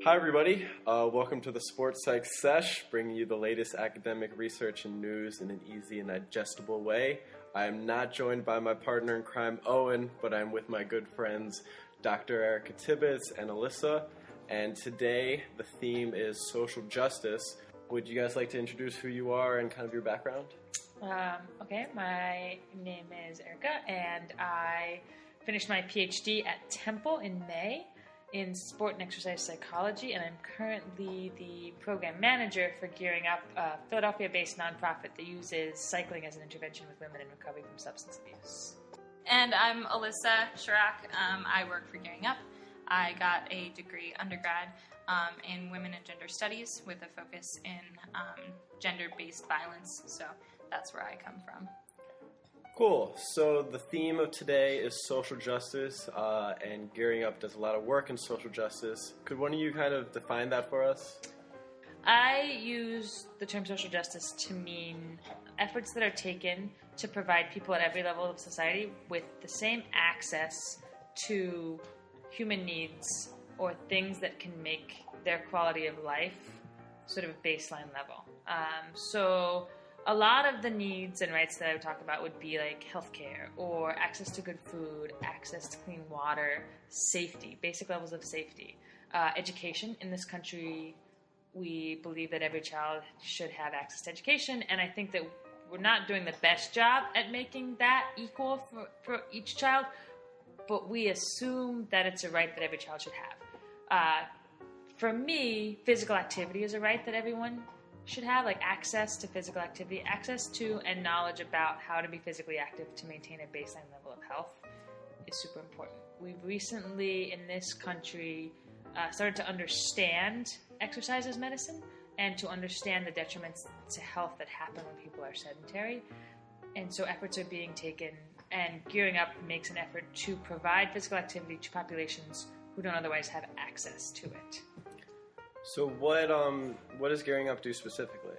Hi, everybody. Welcome to the Sports Psych Sesh, bringing you the latest academic research and news in an easy and digestible way. I am not joined by my partner in crime, Owen, but I'm with my good friends, Dr. Erica Tibbetts and Alyssa. And today, the theme is social justice. Would you guys like to introduce who you are and kind of your background? Okay, my name is Erica, and I finished my PhD at Temple in May in sport and exercise psychology, and I'm currently the program manager for Gearing Up, a Philadelphia-based nonprofit that uses cycling as an intervention with women in recovery from substance abuse. And I'm Alyssa Chirac. I work for Gearing Up. I got a degree undergrad in women and gender studies with a focus in gender-based violence, so that's where I come from. Cool. So the theme of today is social justice, and Gearing Up does a lot of work in social justice. Could one of you kind of define that for us? I use the term social justice to mean efforts that are taken to provide people at every level of society with the same access to human needs or things that can make their quality of life sort of baseline level. So a lot of the needs and rights that I would talk about would be like healthcare or access to good food, access to clean water, safety, basic levels of safety. Education. In this country, we believe that every child should have access to education, and I think that we're not doing the best job at making that equal for each child, but we assume that it's a right that every child should have. For me, physical activity is a right that everyone should have, like access to physical activity, access to and knowledge about how to be physically active to maintain a baseline level of health is super important. We've recently, in this country, started to understand exercise as medicine and to understand the detriments to health that happen when people are sedentary. And so efforts are being taken, and Gearing Up makes an effort to provide physical activity to populations who don't otherwise have access to it. So what does Gearing Up do specifically?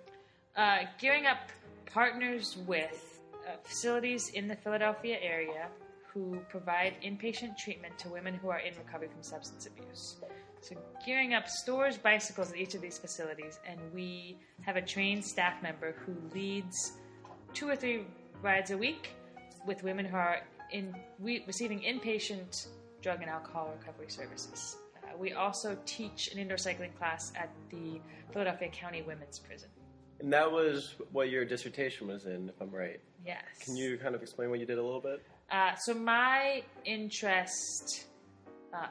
Gearing Up partners with facilities in the Philadelphia area who provide inpatient treatment to women who are in recovery from substance abuse. So Gearing Up stores bicycles at each of these facilities, and we have a trained staff member who leads 2 or 3 rides a week with women who are receiving inpatient drug and alcohol recovery services. We also teach an indoor cycling class at the Philadelphia County Women's Prison. And that was what your dissertation was in, if I'm right. Yes. Can you kind of explain what you did a little bit? So my interest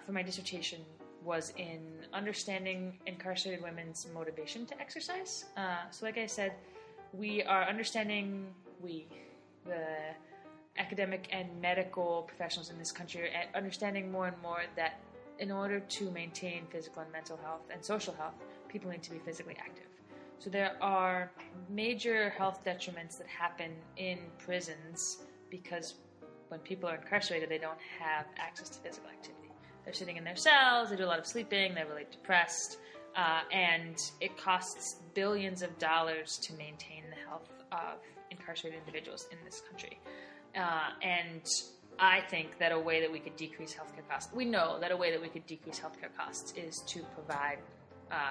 for my dissertation was in understanding incarcerated women's motivation to exercise. So like I said, we are understanding, the academic and medical professionals in this country, are understanding more and more that in order to maintain physical and mental health and social health, people need to be physically active. So there are major health detriments that happen in prisons because when people are incarcerated, they don't have access to physical activity. They're sitting in their cells, they do a lot of sleeping, they're really depressed, and it costs billions of dollars to maintain the health of incarcerated individuals in this country. And I think that a way that we could decrease healthcare costs, we know that a way that we could decrease healthcare costs is to provide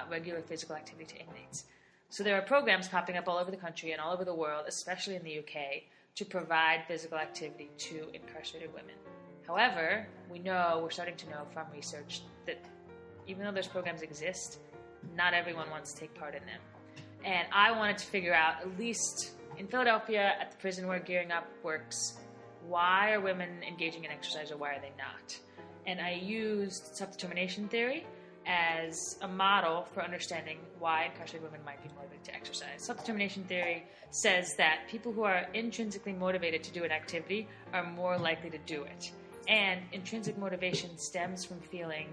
regular physical activity to inmates. So there are programs popping up all over the country and all over the world, especially in the UK, to provide physical activity to incarcerated women. However, we're starting to know from research that even though those programs exist, not everyone wants to take part in them. And I wanted to figure out, at least in Philadelphia, at the prison where Gearing Up works, why are women engaging in exercise or why are they not? And I used self-determination theory as a model for understanding why incarcerated women might be motivated to exercise. Self-determination theory says that people who are intrinsically motivated to do an activity are more likely to do it. And intrinsic motivation stems from feeling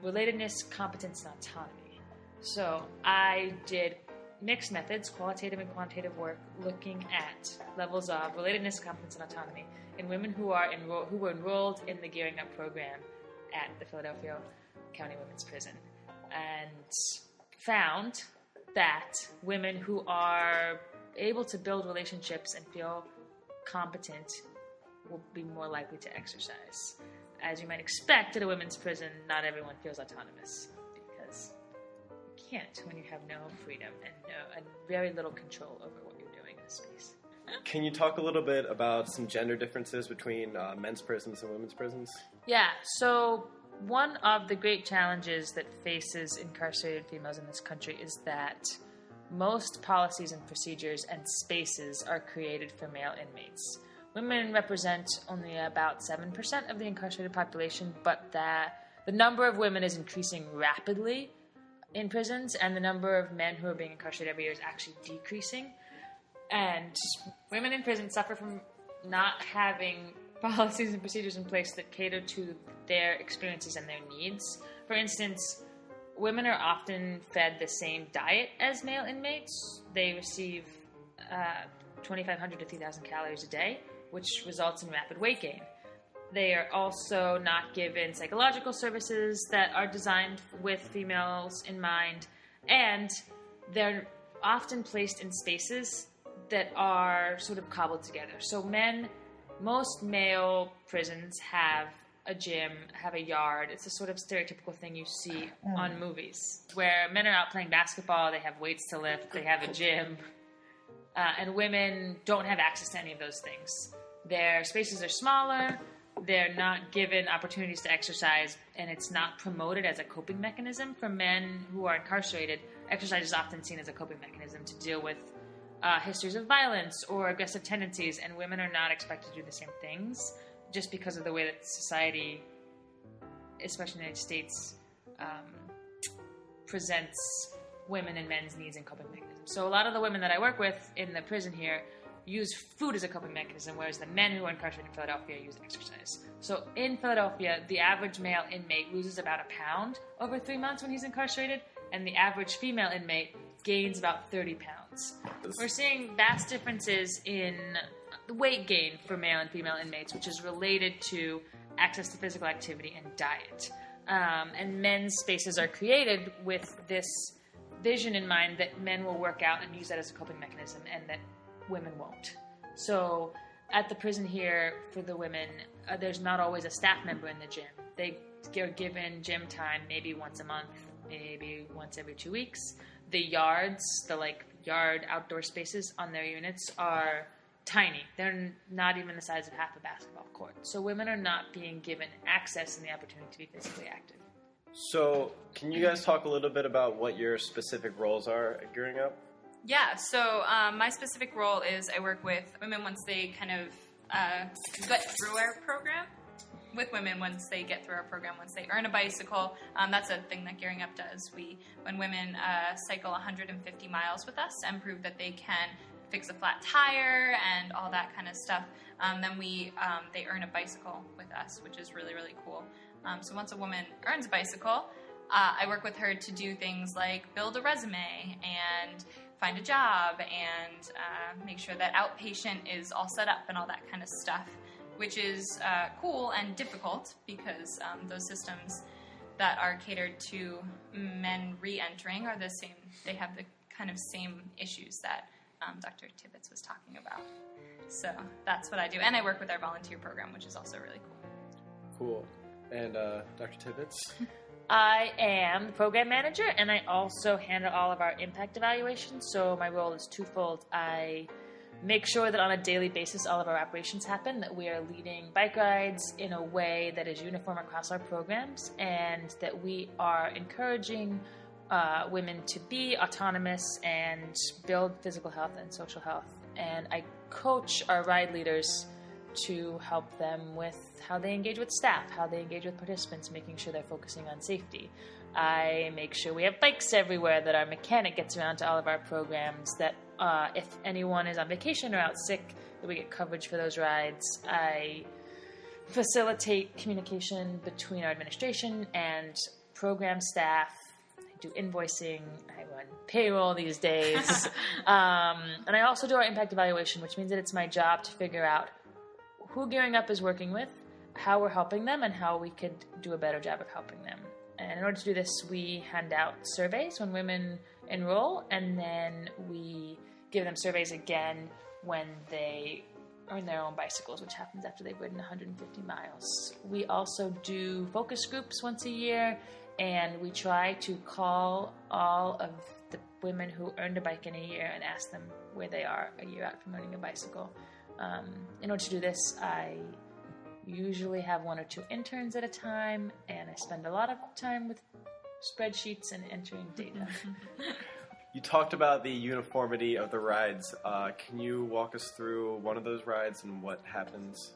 relatedness, competence, and autonomy. So I did mixed methods, qualitative and quantitative work, looking at levels of relatedness, competence, and autonomy in women who were enrolled in the Gearing Up program at the Philadelphia County Women's Prison, and found that women who are able to build relationships and feel competent will be more likely to exercise. As you might expect at a women's prison, not everyone feels autonomous because can't when you have no freedom and very little control over what you're doing in a space. Can you talk a little bit about some gender differences between men's prisons and women's prisons? Yeah, so one of the great challenges that faces incarcerated females in this country is that most policies and procedures and spaces are created for male inmates. Women represent only about 7% of the incarcerated population, but the number of women is increasing rapidly in prisons, and the number of men who are being incarcerated every year is actually decreasing. And women in prison suffer from not having policies and procedures in place that cater to their experiences and their needs. For instance, women are often fed the same diet as male inmates. They receive 2,500 to 3,000 calories a day, which results in rapid weight gain. They are also not given psychological services that are designed with females in mind, and they're often placed in spaces that are sort of cobbled together. So most male prisons have a gym, have a yard. It's a sort of stereotypical thing you see on movies, where men are out playing basketball, they have weights to lift, they have a gym, and women don't have access to any of those things. Their spaces are smaller, they're not given opportunities to exercise, and it's not promoted as a coping mechanism. For men who are incarcerated, exercise is often seen as a coping mechanism to deal with histories of violence or aggressive tendencies, and women are not expected to do the same things just because of the way that society, especially in the United States, presents women and men's needs and coping mechanisms. So a lot of the women that I work with in the prison here use food as a coping mechanism, whereas the men who are incarcerated in Philadelphia use exercise. So in Philadelphia, the average male inmate loses about a pound over 3 months when he's incarcerated, and the average female inmate gains about 30 pounds. We're seeing vast differences in weight gain for male and female inmates, which is related to access to physical activity and diet. And men's spaces are created with this vision in mind that men will work out and use that as a coping mechanism, and that women won't. So at the prison here, for the women, there's not always a staff member in the gym. They are given gym time maybe once a month, maybe once every 2 weeks. The yards, yard outdoor spaces on their units are tiny. They're not even the size of half a basketball court. So women are not being given access and the opportunity to be physically active. So can you guys talk a little bit about what your specific roles are at Gearing Up? Yeah, so my specific role is I work with women once they kind of get through our program. With women once they get through our program, once they earn a bicycle. That's a thing that Gearing Up does. When women cycle 150 miles with us and prove that they can fix a flat tire and all that kind of stuff, then they earn a bicycle with us, which is really, really cool. So once a woman earns a bicycle, I work with her to do things like build a resume and find a job and make sure that outpatient is all set up and all that kind of stuff, which is cool and difficult because those systems that are catered to men re-entering are the same. They have the kind of same issues that Dr. Tibbetts was talking about. So that's what I do. And I work with our volunteer program, which is also really cool. Cool. And Dr. Tibbetts? I am the program manager, and I also handle all of our impact evaluations. So my role is twofold. I make sure that on a daily basis all of our operations happen, that we are leading bike rides in a way that is uniform across our programs, and that we are encouraging women to be autonomous and build physical health and social health. And I coach our ride leaders to help them with how they engage with staff, how they engage with participants, making sure they're focusing on safety. I make sure we have bikes everywhere, that our mechanic gets around to all of our programs, that if anyone is on vacation or out sick, that we get coverage for those rides. I facilitate communication between our administration and program staff. I do invoicing. I run payroll these days. And I also do our impact evaluation, which means that it's my job to figure out who Gearing Up is working with, how we're helping them, and how we could do a better job of helping them. And in order to do this, we hand out surveys when women enroll, and then we give them surveys again when they earn their own bicycles, which happens after they've ridden 150 miles. We also do focus groups once a year, and we try to call all of the women who earned a bike in a year and ask them where they are a year out from owning a bicycle. In order to do this, I usually have 1 or 2 interns at a time, and I spend a lot of time with spreadsheets and entering data. You talked about the uniformity of the rides. Can you walk us through one of those rides and what happens?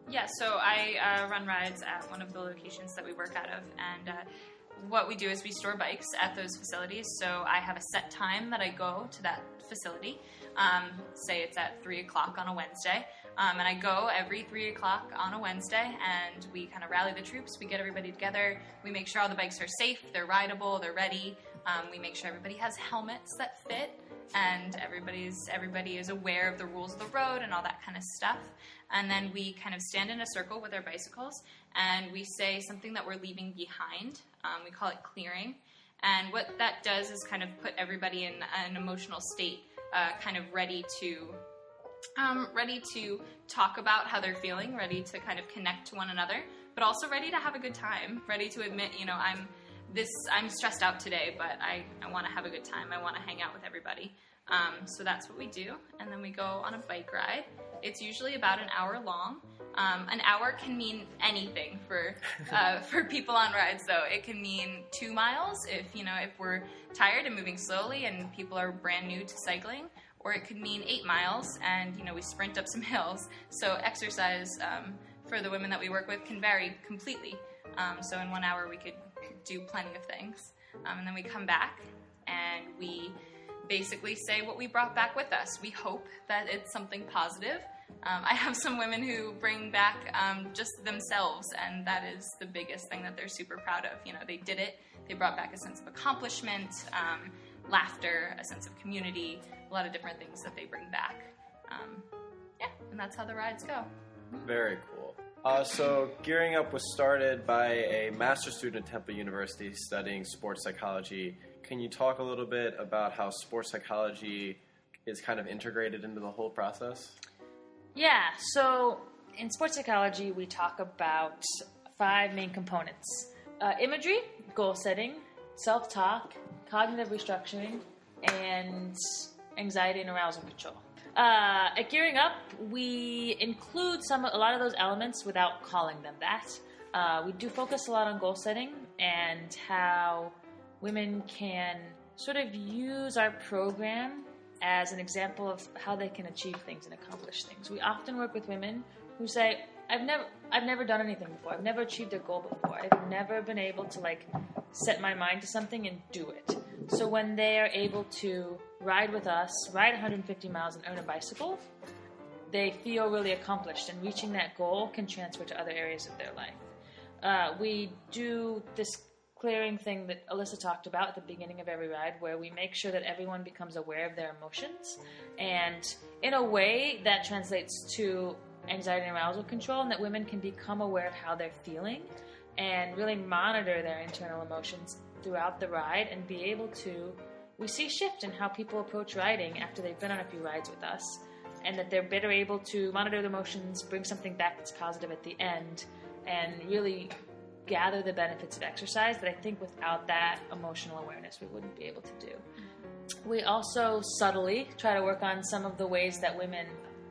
Yeah, so I run rides at one of the locations that we work out of, and what we do is we store bikes at those facilities. So I have a set time that I go to that facility. Say it's at 3 o'clock on a Wednesday, and I go every 3 o'clock on a Wednesday, and we kind of rally the troops. We get everybody together. We make sure all the bikes are safe, they're rideable, they're ready. We make sure everybody has helmets that fit, and everybody is aware of the rules of the road and all that kind of stuff. And then we kind of stand in a circle with our bicycles, and we say something that we're leaving behind. We call it clearing. And what that does is kind of put everybody in an emotional state, kind of ready to talk about how they're feeling, ready to kind of connect to one another, but also ready to have a good time, ready to admit, I'm stressed out today, but I want to have a good time. I want to hang out with everybody. So that's what we do. And then we go on a bike ride. It's usually about an hour long. An hour can mean anything for people on rides, though. It can mean 2 miles if we're tired and moving slowly and people are brand new to cycling, or it could mean 8 miles and we sprint up some hills. So exercise for the women that we work with can vary completely. So in 1 hour we could do plenty of things. And then we come back and we basically say what we brought back with us. We hope that it's something positive. I have some women who bring back just themselves, and that is the biggest thing that they're super proud of. They did it. They brought back a sense of accomplishment, laughter, a sense of community, a lot of different things that they bring back. And that's how the rides go. Very cool. So Gearing Up was started by a master's student at Temple University studying sports psychology. Can you talk a little bit about how sports psychology is kind of integrated into the whole process? Yeah, so in sports psychology, we talk about 5 main components. Imagery, goal setting, self-talk, cognitive restructuring, and anxiety and arousal control. At Gearing Up, we include a lot of those elements without calling them that. We do focus a lot on goal setting and how women can sort of use our program as an example of how they can achieve things and accomplish things. We often work with women who say, I've never done anything before. I've never achieved a goal before. I've never been able to set my mind to something and do it. So when they are able to ride with us, ride 150 miles and earn a bicycle, they feel really accomplished, and reaching that goal can transfer to other areas of their life. We do this clearing thing that Alyssa talked about at the beginning of every ride, where we make sure that everyone becomes aware of their emotions, and in a way that translates to anxiety and arousal control, and that women can become aware of how they're feeling and really monitor their internal emotions throughout the ride and be able to, we see shift in how people approach riding after they've been on a few rides with us, and that they're better able to monitor the emotions, bring something back that's positive at the end, and really gather the benefits of exercise that I think without that emotional awareness we wouldn't be able to do. We also subtly try to work on some of the ways that women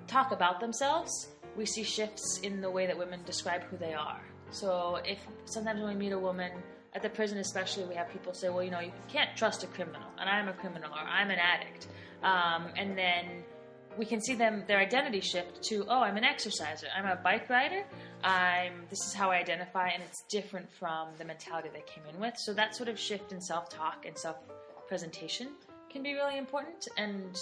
talk about themselves. We see shifts in the way that women describe who they are. So if sometimes when we meet a woman, at the prison especially, we have people say, well, you can't trust a criminal, and I'm a criminal, or I'm an addict. And then we can see their identity shift to, oh, I'm an exerciser, I'm a bike rider, this is how I identify, and it's different from the mentality they came in with. So that sort of shift in self-talk and self-presentation can be really important, and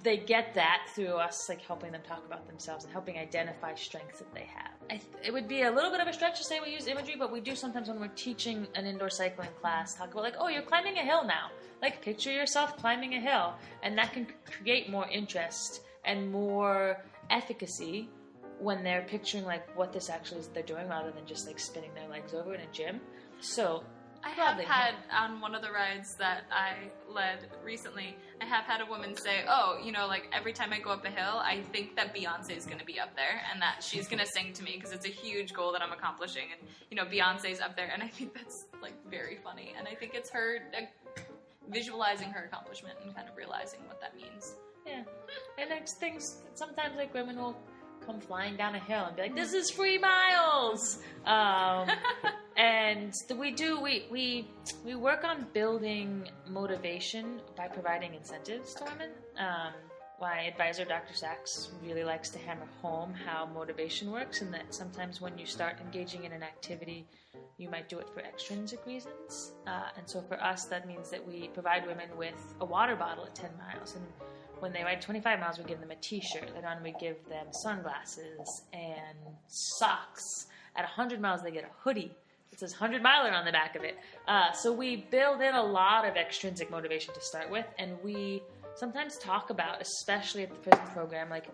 they get that through us helping them talk about themselves and helping identify strengths that they have. It would be a little bit of a stretch to say we use imagery, but we do sometimes when we're teaching an indoor cycling class talk about oh, you're climbing a hill now. Picture yourself climbing a hill, and that can create more interest and more efficacy when they're picturing what this actually is they're doing, rather than just spinning their legs over in a gym. So I have Probably had, on one of the rides that I led recently, I have had a woman say, oh, like every time I go up a hill, I think that Beyonce is going to be up there and that she's going to sing to me because it's a huge goal that I'm accomplishing. And, Beyonce's up there. And I think that's like very funny. And I think it's her visualizing her accomplishment and kind of realizing what that means. Yeah. And it's things, sometimes like women will come flying down a hill and be like, this is 3 miles. And we work on building motivation by providing incentives to women. My advisor, Dr. Sachs, really likes to hammer home how motivation works, and that sometimes when you start engaging in an activity, you might do it for extrinsic reasons. And so for us, that means that we provide women with a water bottle at 10 miles. And when they ride 25 miles, we give them a t-shirt. Later on, we give them sunglasses and socks. At 100 miles, they get a hoodie. It says 100 miler on the back of it. So we build in a lot of extrinsic motivation to start with, and we sometimes talk about, especially at the prison program, like,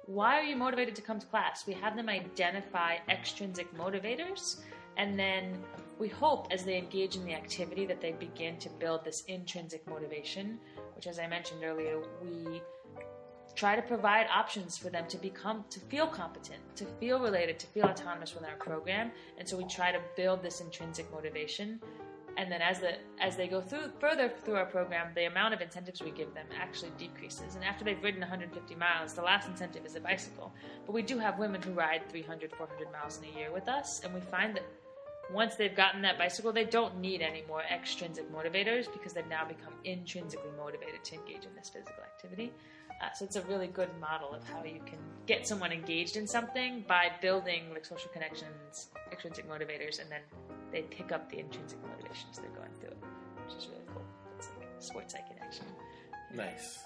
why are you motivated to come to class? We have them identify extrinsic motivators, and then we hope as they engage in the activity that they begin to build this intrinsic motivation, which, as I mentioned earlier, we try to provide options for them to feel competent, to feel related, to feel autonomous within our program. And so we try to build this intrinsic motivation. And then as they go further through our program, the amount of incentives we give them actually decreases. And after they've ridden 150 miles, the last incentive is a bicycle. But we do have women who ride 300, 400 miles in a year with us, and we find that once they've gotten that bicycle, they don't need any more extrinsic motivators because they've now become intrinsically motivated to engage in this physical activity. So it's a really good model of how you can get someone engaged in something by building like social connections, extrinsic motivators, and then they pick up the intrinsic motivations they're going through, which is really cool. It's like sports psych in action. Nice.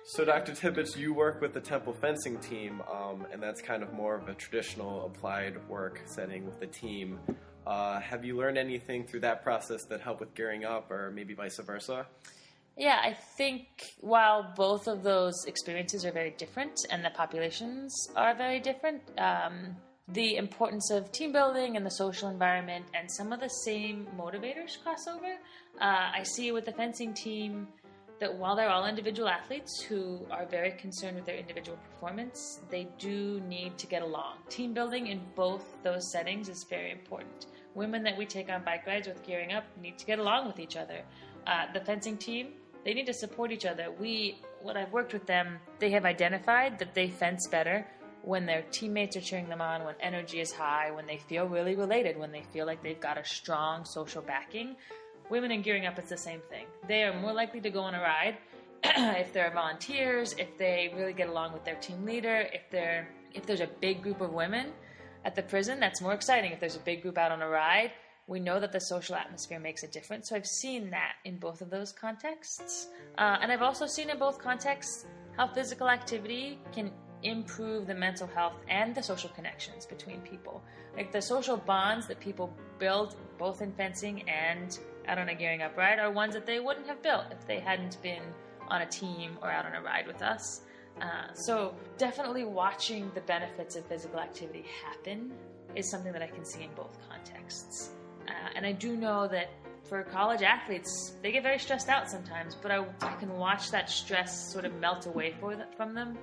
So, Dr. Tippett, you work with the Temple fencing team, and that's kind of more of a traditional applied work setting with the team. Have you learned anything through that process that helped with gearing up, or maybe vice versa? Yeah, I think while both of those experiences are very different and the populations are very different, the importance of team building and the social environment and some of the same motivators cross over. I see with the fencing team that while they're all individual athletes who are very concerned with their individual performance, they do need to get along. Team building in both those settings is very important. Women that we take on bike rides with gearing up need to get along with each other. The fencing team, they need to support each other. When I've worked with them, they have identified that they fence better when their teammates are cheering them on, when energy is high, when they feel really related, when they feel like they've got a strong social backing. Women in gearing up, it's the same thing. They are more likely to go on a ride if they're volunteers, if they really get along with their team leader, if there's a big group of women at the prison, that's more exciting. If there's a big group out on a ride, we know that the social atmosphere makes a difference. So I've seen that in both of those contexts. And I've also seen in both contexts how physical activity can improve the mental health and the social connections between people. Like the social bonds that people build both in fencing and out on a gearing up ride are ones that they wouldn't have built if they hadn't been on a team or out on a ride with us. So definitely watching the benefits of physical activity happen is something that I can see in both contexts. And I do know that for college athletes, they get very stressed out sometimes, but I can watch that stress sort of melt away from them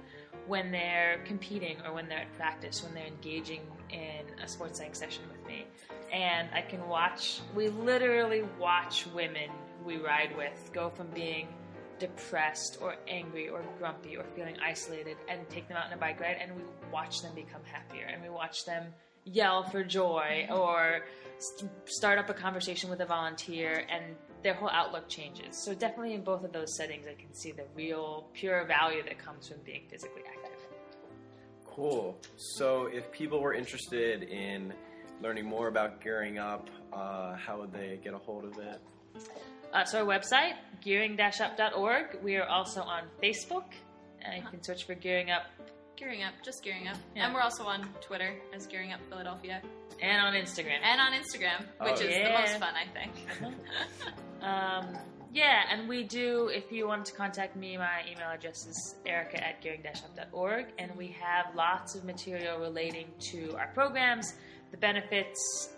when they're competing or when they're at practice, when they're engaging in a sports psych session with me. And we literally watch women we ride with go from being depressed or angry or grumpy or feeling isolated and take them out on a bike ride, and we watch them become happier, and we watch them yell for joy or start up a conversation with a volunteer, and their whole outlook changes. So definitely in both of those settings, I can see the real pure value that comes from being physically active. Cool. So if people were interested in learning more about gearing up, how would they get a hold of it? So our website, gearing-up.org. We are also on Facebook, and you can search for Gearing Up. Gearing Up, just Gearing Up. Yeah. And we're also on Twitter as Gearing Up Philadelphia. And on Instagram. Which is the most fun, I think. And we do, if you want to contact me, my email address is erica@gearing-up.org, and we have lots of material relating to our programs, the benefits,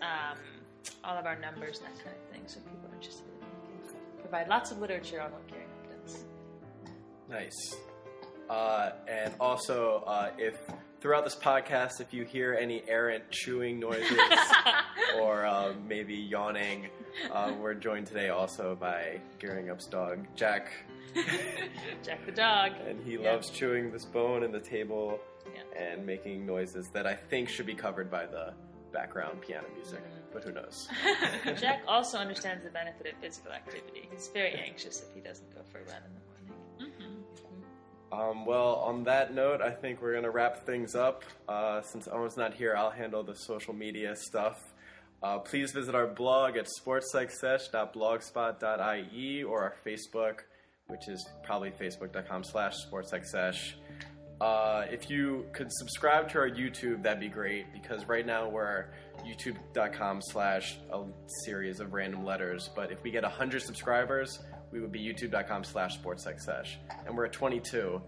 all of our numbers and that kind of thing, so if people are interested in it, we can provide lots of literature on what Gearing Up does. Nice. And also, if throughout this podcast, if you hear any errant chewing noises or maybe yawning, we're joined today also by Gearing Up's dog, Jack. Jack the dog. And he loves chewing this bone in the table Yeah. and making noises that I think should be covered by the background piano music, but who knows? Jack also understands the benefit of physical activity. He's very anxious if he doesn't go for a run in the morning. Well, on that note, I think we're going to wrap things up. Since Owen's not here, I'll handle the social media stuff. Please visit our blog at sportspsychsesh.blogspot.ie or our Facebook, which is probably facebook.com/sportspsychsesh. If you could subscribe to our YouTube, that'd be great, because right now we're youtube.com/ a series of random letters. But if we get 100 subscribers, we would be youtube.com/sportspsychsesh. And we're at 22.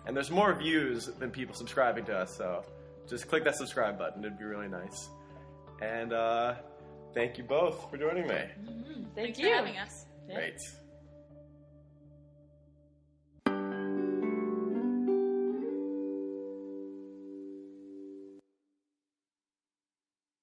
And there's more views than people subscribing to us, so just click that subscribe button. It'd be really nice. And thank you both for joining me. Thank Thanks you. for having us. Yeah. Great.